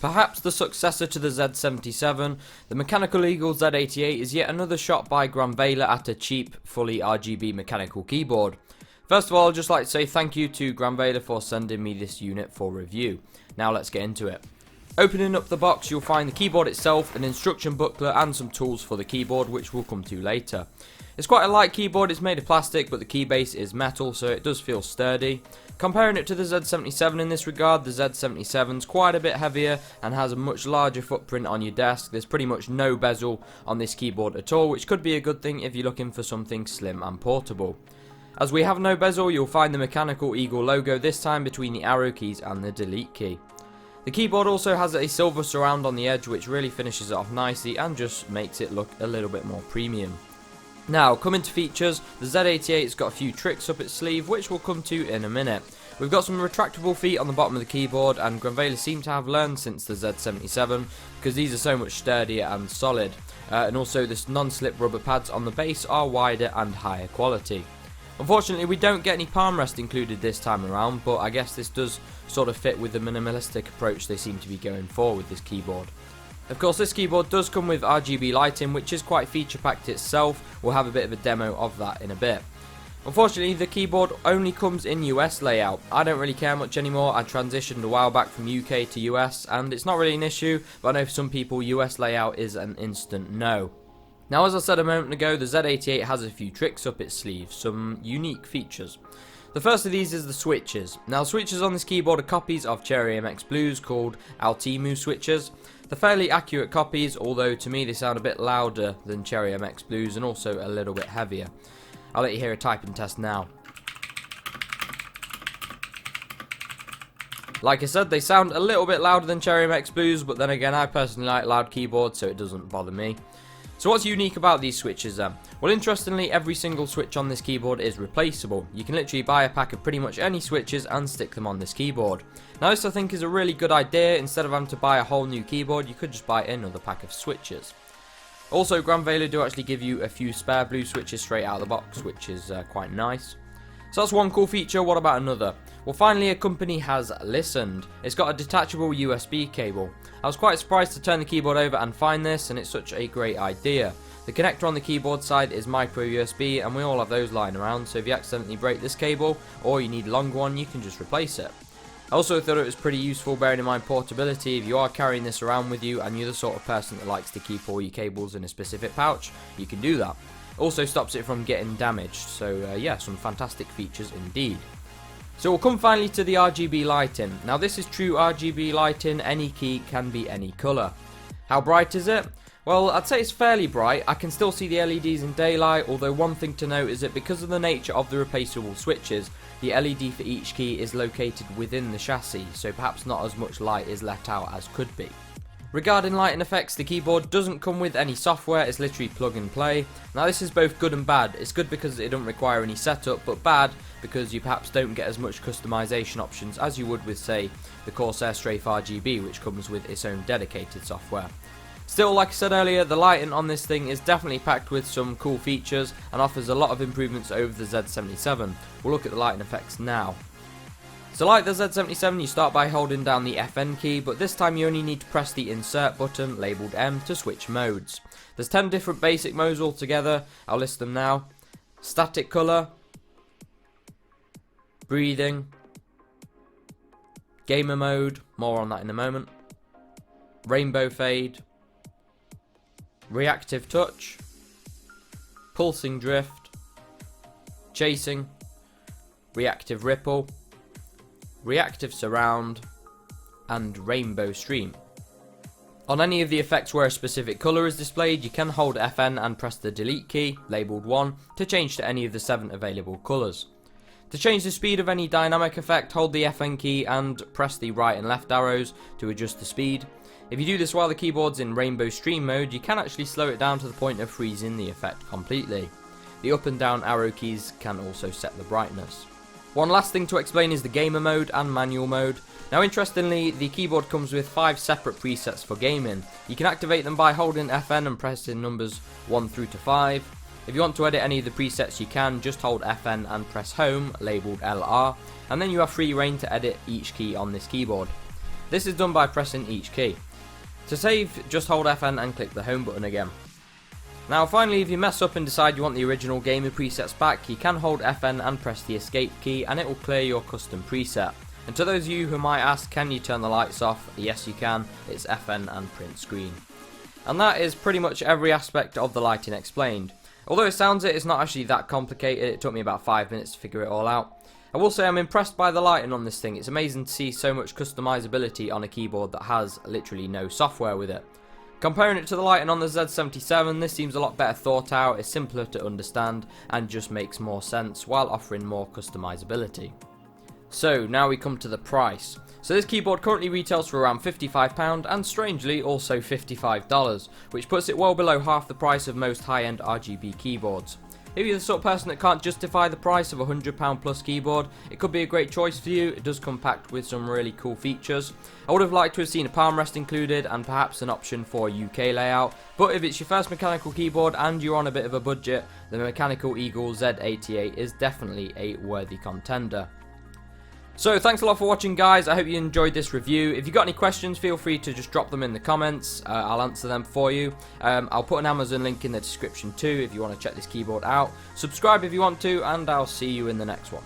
Perhaps the successor to the Z-77, the Mechanical Eagle Z-88 is yet another shot by Granvela at a cheap, fully RGB mechanical keyboard. First of all, I'd just like to say thank you to Granvela for sending me this unit for review. Now let's get into it. Opening up the box, you'll find the keyboard itself, an instruction booklet and some tools for the keyboard, which we'll come to later. It's quite a light keyboard, it's made of plastic, but the key base is metal, so it does feel sturdy. Comparing it to the Z-77 in this regard, the Z-77 is quite a bit heavier and has a much larger footprint on your desk. There's pretty much no bezel on this keyboard at all, which could be a good thing if you're looking for something slim and portable. As we have no bezel, you'll find the Mechanical Eagle logo, this time between the arrow keys and the delete key. The keyboard also has a silver surround on the edge, which really finishes it off nicely and just makes it look a little bit more premium. Now, coming to features, the Z-88's got a few tricks up its sleeve, which we'll come to in a minute. We've got some retractable feet on the bottom of the keyboard, and Granvela seem to have learned since the Z-77, because these are so much sturdier and solid. And also, the non-slip rubber pads on the base are wider and higher quality. Unfortunately, we don't get any palm rest included this time around, but I guess this does sort of fit with the minimalistic approach they seem to be going for with this keyboard. Of course, this keyboard does come with Rgb Lighting, which is quite feature packed itself. We'll have a bit of a demo of that in a bit. Unfortunately, the keyboard only comes in US layout. I don't really care much anymore. I transitioned a while back from UK to US, and it's not really an issue, but I know for some people US layout is an instant no. Now, as I said a moment ago, the Z-88 has a few tricks up its sleeve, some unique features. The first of these is the switches. Now, switches on this keyboard are copies of Cherry MX Blues called Altimu switches. They're fairly accurate copies, although to me they sound a bit louder than Cherry MX Blues and also a little bit heavier. I'll let you hear a typing test now. Like I said, they sound a little bit louder than Cherry MX Blues, but then again, I personally like loud keyboards, so it doesn't bother me. So what's unique about these switches then? Well, interestingly, every single switch on this keyboard is replaceable. You can literally buy a pack of pretty much any switches and stick them on this keyboard. Now, this I think is a really good idea. Instead of having to buy a whole new keyboard, you could just buy another pack of switches. Also, Granvela do actually give you a few spare blue switches straight out of the box, which is quite nice. So that's one cool feature. What about another? Well, finally a company has listened. It's got a detachable USB cable. I was quite surprised to turn the keyboard over and find this, and it's such a great idea. The connector on the keyboard side is micro USB, and we all have those lying around, so if you accidentally break this cable or you need a longer one, you can just replace it. I also thought it was pretty useful, bearing in mind portability. If you are carrying this around with you and you're the sort of person that likes to keep all your cables in a specific pouch, you can do that. Also stops it from getting damaged, so yeah, some fantastic features indeed. So we'll come finally to the Rgb lighting. Now, this is true Rgb lighting, any key can be any colour. How bright is it? Well, I'd say it's fairly bright. I can still see the LEDs in daylight, although one thing to note is that because of the nature of the replaceable switches, the LED for each key is located within the chassis, so perhaps not as much light is let out as could be. Regarding lighting effects, the keyboard doesn't come with any software, it's literally plug and play. Now, this is both good and bad. It's good because it doesn't require any setup, but bad because you perhaps don't get as much customization options as you would with, say, the Corsair Strafe RGB, which comes with its own dedicated software. Still, like I said earlier, the lighting on this thing is definitely packed with some cool features and offers a lot of improvements over the Z-77. We'll look at the lighting effects now. So like the Z-77, you start by holding down the FN key, but this time you only need to press the insert button, labelled M, to switch modes. There's 10 different basic modes altogether. I'll list them now. Static colour, breathing, gamer mode, more on that in a moment, rainbow fade, reactive touch, pulsing drift, chasing, reactive ripple, reactive surround, and rainbow stream. On any of the effects where a specific colour is displayed, you can hold FN and press the delete key, labelled 1, to change to any of the 7 available colours. To change the speed of any dynamic effect, hold the FN key and press the right and left arrows to adjust the speed. If you do this while the keyboard's in rainbow stream mode, you can actually slow it down to the point of freezing the effect completely. The up and down arrow keys can also set the brightness. One last thing to explain is the gamer mode and manual mode. Now, interestingly, the keyboard comes with 5 separate presets for gaming. You can activate them by holding FN and pressing numbers 1 through to 5. If you want to edit any of the presets, you can just hold FN and press home, labelled LR, and then you have free reign to edit each key on this keyboard. This is done by pressing each key. To save, just hold FN and click the home button again. Now finally, if you mess up and decide you want the original gamer presets back, you can hold FN and press the escape key and it will clear your custom preset. And to those of you who might ask, can you turn the lights off? Yes you can, it's FN and print screen. And that is pretty much every aspect of the lighting explained. Although it sounds it's not actually that complicated, it took me about 5 minutes to figure it all out. I will say I'm impressed by the lighting on this thing. It's amazing to see so much customizability on a keyboard that has literally no software with it. Comparing it to the lighting on the Z-77, this seems a lot better thought out, is simpler to understand, and just makes more sense while offering more customizability. So now we come to the price. So this keyboard currently retails for around £55 and strangely also $55, which puts it well below half the price of most high-end RGB keyboards. If you're the sort of person that can't justify the price of a £100 plus keyboard, it could be a great choice for you. It does come packed with some really cool features. I would have liked to have seen a palm rest included and perhaps an option for a UK layout, but if it's your first mechanical keyboard and you're on a bit of a budget, the Mechanical Eagle Z-88 is definitely a worthy contender. So thanks a lot for watching guys, I hope you enjoyed this review. If you've got any questions, feel free to just drop them in the comments, I'll answer them for you. I'll put an Amazon link in the description too if you want to check this keyboard out. Subscribe if you want to, and I'll see you in the next one.